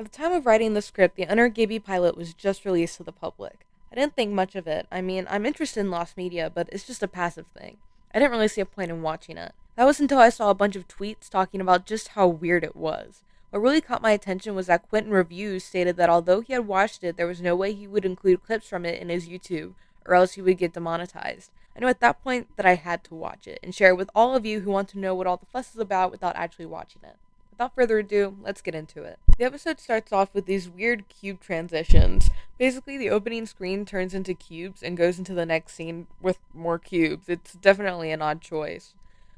At the time of writing the script, the Unner Gibby pilot was just released to the public. I didn't think much of it. I mean, I'm interested in lost media, but it's just a passive thing. I didn't really see a point in watching it. That was until I saw a bunch of tweets talking about just how weird it was. What really caught my attention was that Quentin Reviews stated that although he had watched it, there was no way he would include clips from it in his YouTube, or else he would get demonetized. I knew at that point that I had to watch it, and share it with all of you who want to know what all the fuss is about without actually watching it. Without further ado, let's get into it. The episode starts off with these weird cube transitions. Basically, the opening screen turns into cubes and goes into the next scene with more cubes. It's definitely an odd choice.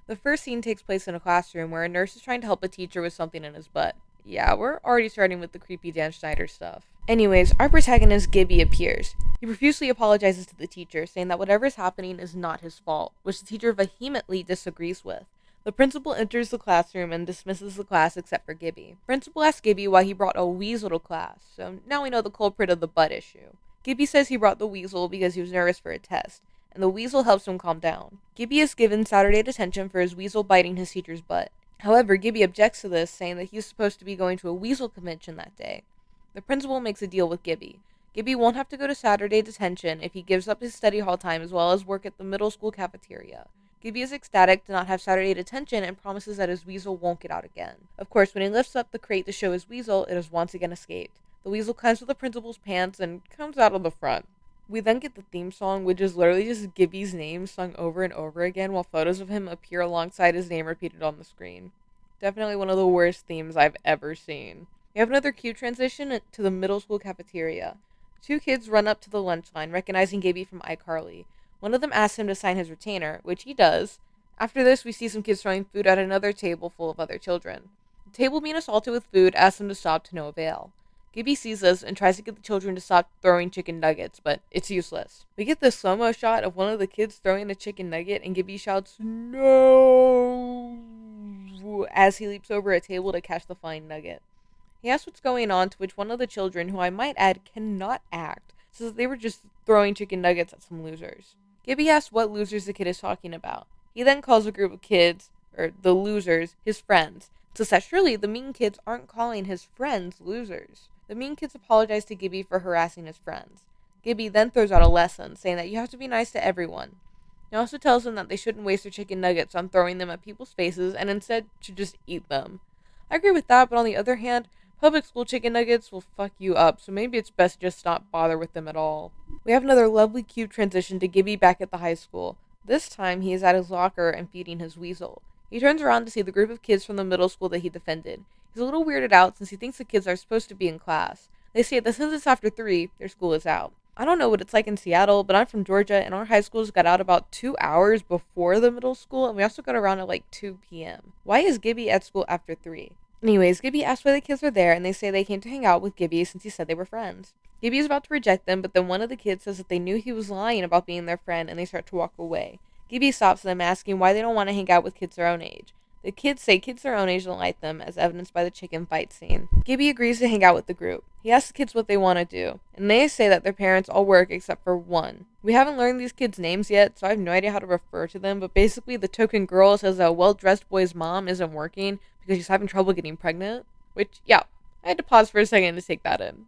The first scene takes place in a classroom where a nurse is trying to help a teacher with something in his butt. Yeah, we're already starting with the creepy Dan Schneider stuff. Anyways, our protagonist Gibby appears. He profusely apologizes to the teacher, saying that whatever is happening is not his fault, which the teacher vehemently disagrees with. The principal enters the classroom and dismisses the class except for Gibby. Principal asks Gibby why he brought a weasel to class, so now we know the culprit of the butt issue. Gibby says he brought the weasel because he was nervous for a test, and the weasel helps him calm down. Gibby is given Saturday detention for his weasel biting his teacher's butt. However, Gibby objects to this, saying that he's supposed to be going to a weasel convention that day. The principal makes a deal with Gibby. Gibby won't have to go to Saturday detention if he gives up his study hall time as well as work at the middle school cafeteria. Gibby is ecstatic to not have Saturday detention and promises that his weasel won't get out again. Of course, when he lifts up the crate to show his weasel, it has once again escaped. The weasel climbs to the principal's pants and comes out of the front. We then get the theme song, which is literally just Gibby's name sung over and over again while photos of him appear alongside his name repeated on the screen. Definitely one of the worst themes I've ever seen. We have another cue transition to the middle school cafeteria. Two kids run up to the lunch line, recognizing Gibby from iCarly. One of them asks him to sign his retainer, which he does. After this, we see some kids throwing food at another table full of other children. The table being assaulted with food asks them to stop to no avail. Gibby sees this and tries to get the children to stop throwing chicken nuggets, but it's useless. We get this slow-mo shot of one of the kids throwing a chicken nugget, and Gibby shouts, "No!" as he leaps over a table to catch the flying nugget. He asks what's going on, to which one of the children, who I might add cannot act, says that they were just throwing chicken nuggets at some losers. Gibby asks what losers the kid is talking about. He then calls a group of kids, or the losers, his friends, says that surely the mean kids aren't calling his friends losers. The mean kids apologize to Gibby for harassing his friends. Gibby then throws out a lesson, saying that you have to be nice to everyone. He also tells them that they shouldn't waste their chicken nuggets on throwing them at people's faces and instead should just eat them. I agree with that, but on the other hand, public school chicken nuggets will fuck you up, so maybe it's best to just not bother with them at all. We have another lovely cute transition to Gibby back at the high school. This time, he is at his locker and feeding his weasel. He turns around to see the group of kids from the middle school that he defended. He's a little weirded out since he thinks the kids are supposed to be in class. They say that since it's after 3, their school is out. I don't know what it's like in Seattle, but I'm from Georgia, and our high schools got out about 2 hours before the middle school, and we also got around at like 2 p.m. Why is Gibby at school after 3? Anyways, Gibby asks why the kids are there, and they say they came to hang out with Gibby since he said they were friends. Gibby is about to reject them, but then one of the kids says that they knew he was lying about being their friend, and they start to walk away. Gibby stops them, asking why they don't want to hang out with kids their own age. The kids say kids their own age don't like them, as evidenced by the chicken fight scene. Gibby agrees to hang out with the group. He asks the kids what they want to do, and they say that their parents all work except for one. We haven't learned these kids' names yet, so I have no idea how to refer to them, but basically the token girl says that a well-dressed boy's mom isn't working because she's having trouble getting pregnant. Which, yeah, I had to pause for a second to take that in.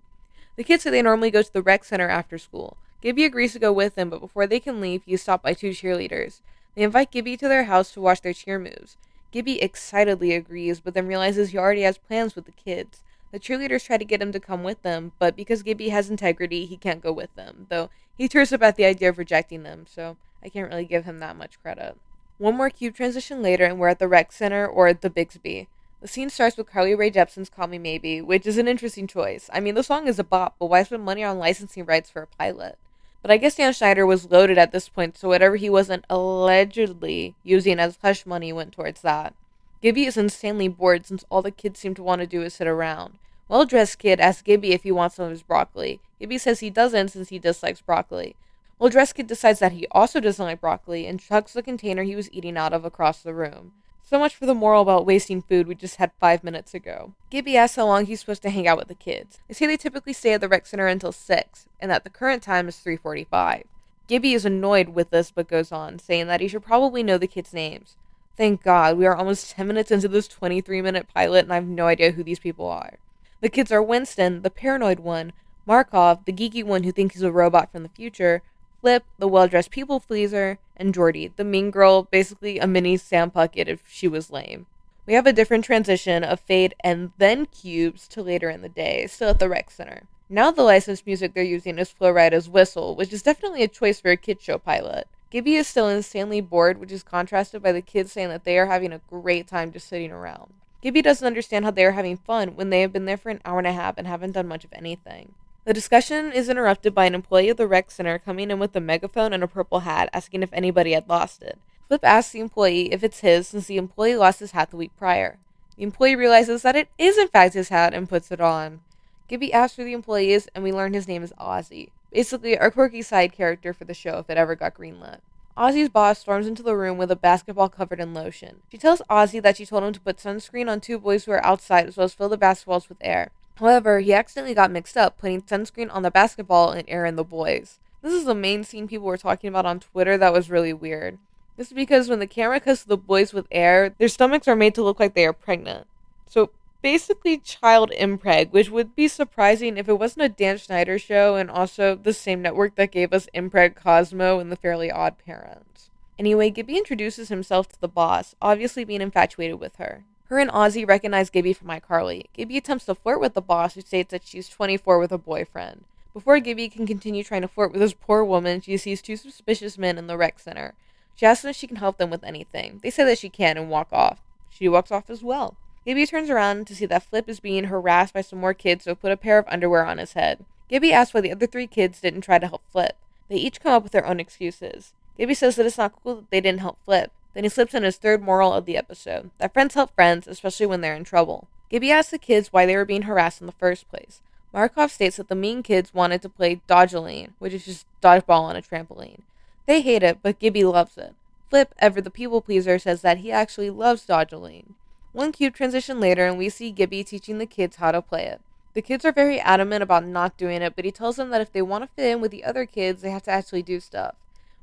The kids say they normally go to the rec center after school. Gibby agrees to go with them, but before they can leave, he is stopped by 2 cheerleaders. They invite Gibby to their house to watch their cheer moves. Gibby excitedly agrees, but then realizes he already has plans with the kids. The cheerleaders try to get him to come with them, but because Gibby has integrity, he can't go with them, though he tears up at the idea of rejecting them, so I can't really give him that much credit. One more cube transition later, and we're at the rec center, or the Bixby. The scene starts with Carly Rae Jepsen's Call Me Maybe, which is an interesting choice. I mean, the song is a bop, but why spend money on licensing rights for a pilot? But I guess Dan Schneider was loaded at this point, so whatever he wasn't allegedly using as hush money went towards that. Gibby is insanely bored since all the kids seem to want to do is sit around. Well-dressed kid asks Gibby if he wants some of his broccoli. Gibby says he doesn't since he dislikes broccoli. Well-dressed kid decides that he also doesn't like broccoli and chucks the container he was eating out of across the room. So much for the moral about wasting food we just had 5 minutes ago. Gibby asks how long he's supposed to hang out with the kids. They say they typically stay at the rec center until 6, and that the current time is 3:45. Gibby is annoyed with this but goes on, saying that he should probably know the kids' names. Thank God, we are almost 10 minutes into this 23-minute pilot and I have no idea who these people are. The kids are Winston, the paranoid one, Markov, the geeky one who thinks he's a robot from the future, Flip, the well-dressed people pleaser, and Jordy, the mean girl, basically a mini Sam Puckett if she was lame. We have a different transition of Fade and then Cubes to later in the day, still at the rec center. Now the licensed music they're using is Flo Rida's Whistle, which is definitely a choice for a kids show pilot. Gibby is still insanely bored, which is contrasted by the kids saying that they are having a great time just sitting around. Gibby doesn't understand how they are having fun when they have been there for an hour and a half and haven't done much of anything. The discussion is interrupted by an employee of the rec center coming in with a megaphone and a purple hat, asking if anybody had lost it. Flip asks the employee if it's his since the employee lost his hat the week prior. The employee realizes that it is in fact his hat and puts it on. Gibby asks who the employee is, and we learn his name is Ozzy. Basically, our quirky side character for the show if it ever got greenlit. Ozzy's boss storms into the room with a basketball covered in lotion. She tells Ozzy that she told him to put sunscreen on two boys who are outside as well as fill the basketballs with air. However, he accidentally got mixed up, putting sunscreen on the basketball and air in the boys. This is the main scene people were talking about on Twitter that was really weird. This is because when the camera cuts to the boys with air, their stomachs are made to look like they are pregnant. So basically child impreg, which would be surprising if it wasn't a Dan Schneider show and also the same network that gave us Impreg Cosmo and the Fairly Odd Parents. Anyway, Gibby introduces himself to the boss, obviously being infatuated with her. Her and Ozzy recognize Gibby from iCarly. Gibby attempts to flirt with the boss, who states that she's 24 with a boyfriend. Before Gibby can continue trying to flirt with this poor woman, she sees two suspicious men in the rec center. She asks them if she can help them with anything. They say that she can and walk off. She walks off as well. Gibby turns around to see that Flip is being harassed by some more kids who put a pair of underwear on his head. Gibby asks why the other three kids didn't try to help Flip. They each come up with their own excuses. Gibby says that it's not cool that they didn't help Flip. Then he slips in his third moral of the episode, that friends help friends, especially when they're in trouble. Gibby asks the kids why they were being harassed in the first place. Markov states that the mean kids wanted to play Dodgeline, which is just dodgeball on a trampoline. They hate it, but Gibby loves it. Flip, ever the people pleaser, says that he actually loves Dodgeline. One cute transition later, and we see Gibby teaching the kids how to play it. The kids are very adamant about not doing it, but he tells them that if they want to fit in with the other kids, they have to actually do stuff.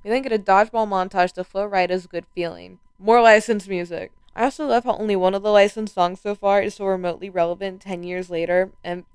We then get a dodgeball montage to Flo Rida's Good Feeling. More licensed music. I also love how only one of the licensed songs so far is so remotely relevant 10 years later, and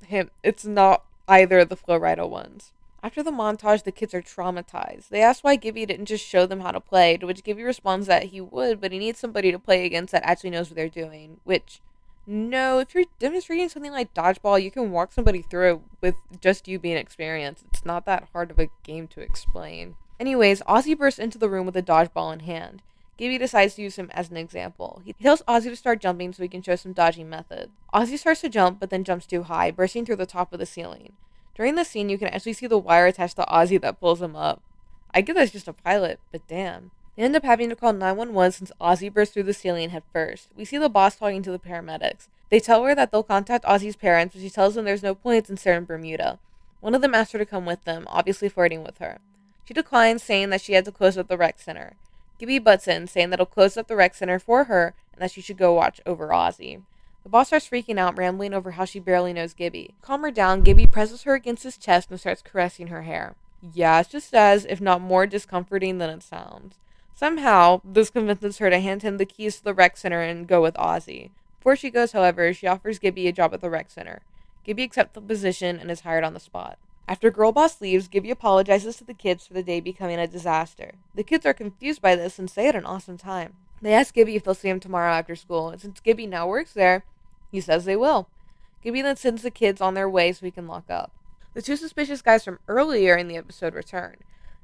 it's not either of the Flo Rida ones. After the montage, the kids are traumatized. They ask why Gibby didn't just show them how to play, to which Gibby responds that he would, but he needs somebody to play against that actually knows what they're doing. Which, no, if you're demonstrating something like dodgeball, you can walk somebody through it with just you being experienced. It's not that hard of a game to explain. Anyways, Ozzy bursts into the room with a dodgeball in hand. Gibby decides to use him as an example. He tells Ozzy to start jumping so he can show some dodging methods. Ozzy starts to jump, but then jumps too high, bursting through the top of the ceiling. During this scene, you can actually see the wire attached to Ozzy that pulls him up. I get that's just a pilot, but damn. They end up having to call 911 since Ozzy burst through the ceiling head first. We see the boss talking to the paramedics. They tell her that they'll contact Ozzy's parents, but she tells them there's no point since they're in Bermuda. One of them asks her to come with them, obviously flirting with her. She declines, saying that she had to close up the rec center. Gibby butts in, saying that he'll close up the rec center for her and that she should go watch over Ozzy. The boss starts freaking out, rambling over how she barely knows Gibby. To calm her down, Gibby presses her against his chest and starts caressing her hair. Yeah, it's just as, if not more discomforting than it sounds. Somehow, this convinces her to hand him the keys to the rec center and go with Ozzy. Before she goes, however, she offers Gibby a job at the rec center. Gibby accepts the position and is hired on the spot. After Girl Boss leaves, Gibby apologizes to the kids for the day becoming a disaster. The kids are confused by this and say had an awesome time. They ask Gibby if they'll see him tomorrow after school, and since Gibby now works there, he says they will. Gibby then sends the kids on their way so he can lock up. The two suspicious guys from earlier in the episode return,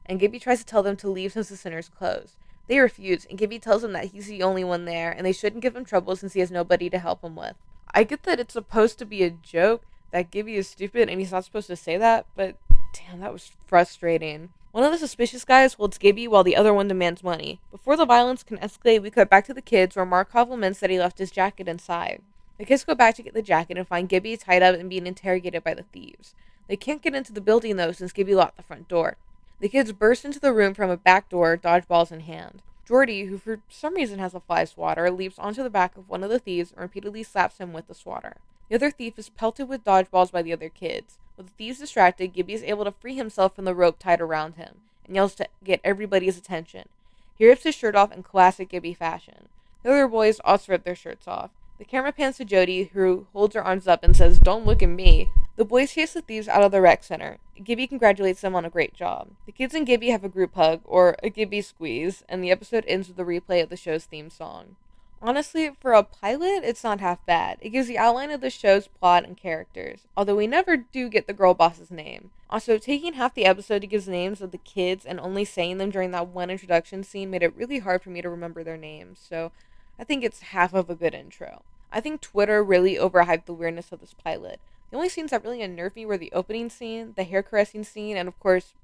and Gibby tries to tell them to leave since the center's closed. They refuse, and Gibby tells them that he's the only one there, and they shouldn't give him trouble since he has nobody to help him with. I get that it's supposed to be a joke, that Gibby is stupid and he's not supposed to say that, but damn, that was frustrating. One of the suspicious guys holds Gibby while the other one demands money. Before the violence can escalate, we cut back to the kids where Markov laments that he left his jacket inside. The kids go back to get the jacket and find Gibby tied up and being interrogated by the thieves. They can't get into the building though since Gibby locked the front door. The kids burst into the room from a back door, dodgeballs in hand. Jordy, who for some reason has a fly swatter, leaps onto the back of one of the thieves and repeatedly slaps him with the swatter. The other thief is pelted with dodgeballs by the other kids. With the thieves distracted, Gibby is able to free himself from the rope tied around him, and yells to get everybody's attention. He rips his shirt off in classic Gibby fashion. The other boys also rip their shirts off. The camera pans to Jody, who holds her arms up and says, "Don't look at me." The boys chase the thieves out of the rec center. Gibby congratulates them on a great job. The kids and Gibby have a group hug, or a Gibby squeeze, and the episode ends with a replay of the show's theme song. Honestly, for a pilot, it's not half bad. It gives the outline of the show's plot and characters, although we never do get the girl boss's name. Also, taking half the episode to give the names of the kids and only saying them during that one introduction scene made it really hard for me to remember their names, so I think it's half of a good intro. I think Twitter really overhyped the weirdness of this pilot. The only scenes that really unnerved me were the opening scene, the hair caressing scene, and of course,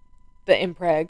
the impreg.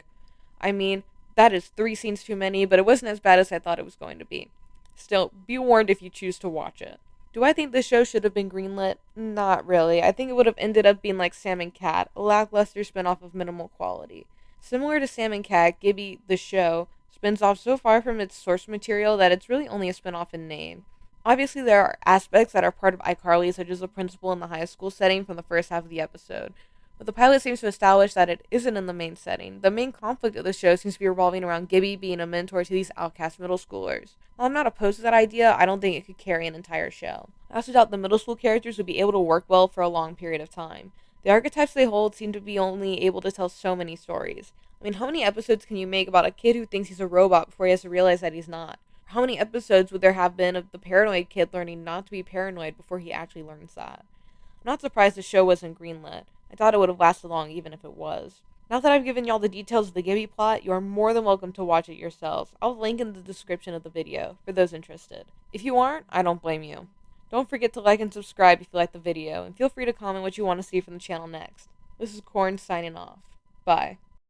I mean, that is 3 scenes too many, but it wasn't as bad as I thought it was going to be. Still, be warned if you choose to watch it. Do I think this show should have been greenlit? Not really. I think it would have ended up being like Sam and Cat, a lackluster spinoff of minimal quality. Similar to Sam and Cat, Gibby, the show, spins off so far from its source material that it's really only a spinoff in name. Obviously, there are aspects that are part of iCarly, such as the principal in the high school setting from the first half of the episode, but the pilot seems to establish that it isn't in the main setting. The main conflict of the show seems to be revolving around Gibby being a mentor to these outcast middle schoolers. While I'm not opposed to that idea, I don't think it could carry an entire show. I also doubt the middle school characters would be able to work well for a long period of time. The archetypes they hold seem to be only able to tell so many stories. I mean, how many episodes can you make about a kid who thinks he's a robot before he has to realize that he's not? How many episodes would there have been of the paranoid kid learning not to be paranoid before he actually learns that? I'm not surprised the show wasn't greenlit. I thought it would have lasted long even if it was. Now that I've given y'all the details of the Gibby plot, you are more than welcome to watch it yourselves. I'll link in the description of the video for those interested. If you aren't, I don't blame you. Don't forget to like and subscribe if you like the video, and feel free to comment what you want to see from the channel next. This is Corn signing off. Bye.